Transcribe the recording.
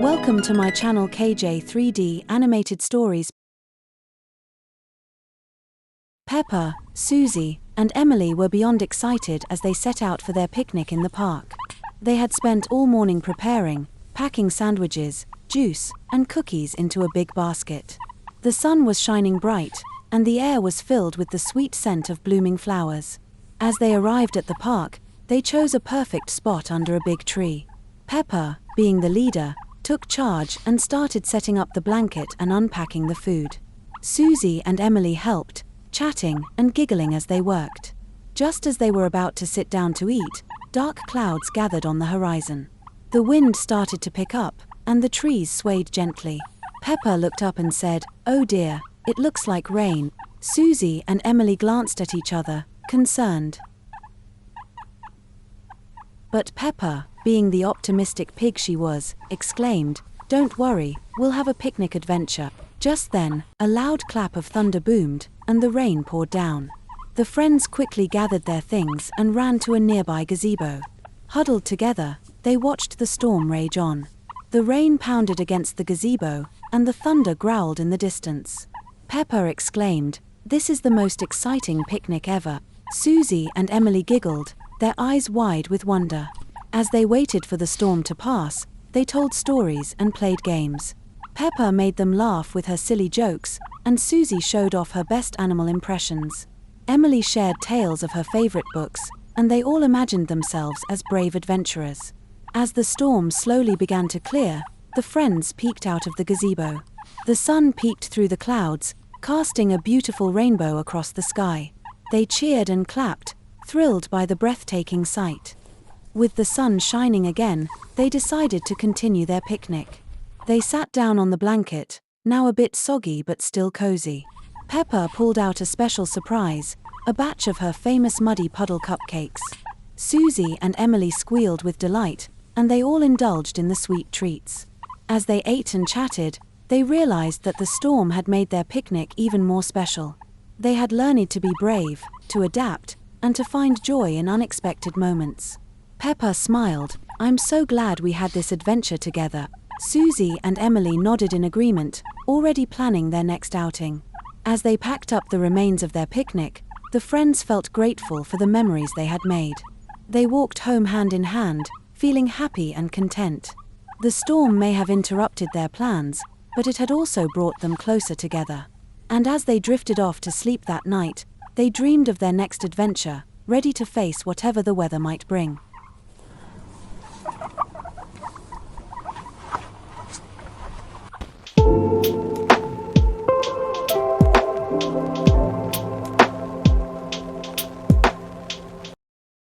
Welcome to my channel KJ 3D Animated Stories. Peppa, Susie, and Emily were beyond excited as they set out for their picnic in the park. They had spent all morning preparing, packing sandwiches, juice, and cookies into a big basket. The sun was shining bright, and the air was filled with the sweet scent of blooming flowers. As they arrived at the park, they chose a perfect spot under a big tree. Peppa, being the leader, took charge and started setting up the blanket and unpacking the food. Susie and Emily helped, chatting and giggling as they worked. Just as they were about to sit down to eat, dark clouds gathered on the horizon. The wind started to pick up, and the trees swayed gently. Peppa looked up and said, "Oh dear, it looks like rain." Susie and Emily glanced at each other, concerned. But Peppa, being the optimistic pig she was, exclaimed, "Don't worry, we'll have a picnic adventure." Just then, a loud clap of thunder boomed, and the rain poured down. The friends quickly gathered their things and ran to a nearby gazebo. Huddled together, they watched the storm rage on. The rain pounded against the gazebo, and the thunder growled in the distance. Peppa exclaimed, "This is the most exciting picnic ever." Susie and Emily giggled, their eyes wide with wonder. As they waited for the storm to pass, they told stories and played games. Peppa made them laugh with her silly jokes, and Susie showed off her best animal impressions. Emily shared tales of her favorite books, and they all imagined themselves as brave adventurers. As the storm slowly began to clear, the friends peeked out of the gazebo. The sun peeked through the clouds, casting a beautiful rainbow across the sky. They cheered and clapped, thrilled by the breathtaking sight. With the sun shining again, they decided to continue their picnic. They sat down on the blanket, now a bit soggy but still cozy. Peppa pulled out a special surprise, a batch of her famous muddy puddle cupcakes. Susie and Emily squealed with delight, and they all indulged in the sweet treats. As they ate and chatted, they realized that the storm had made their picnic even more special. They had learned to be brave, to adapt, and to find joy in unexpected moments. Peppa smiled, "I'm so glad we had this adventure together." Susie and Emily nodded in agreement, already planning their next outing. As they packed up the remains of their picnic, the friends felt grateful for the memories they had made. They walked home hand in hand, feeling happy and content. The storm may have interrupted their plans, but it had also brought them closer together. And as they drifted off to sleep that night, they dreamed of their next adventure, ready to face whatever the weather might bring.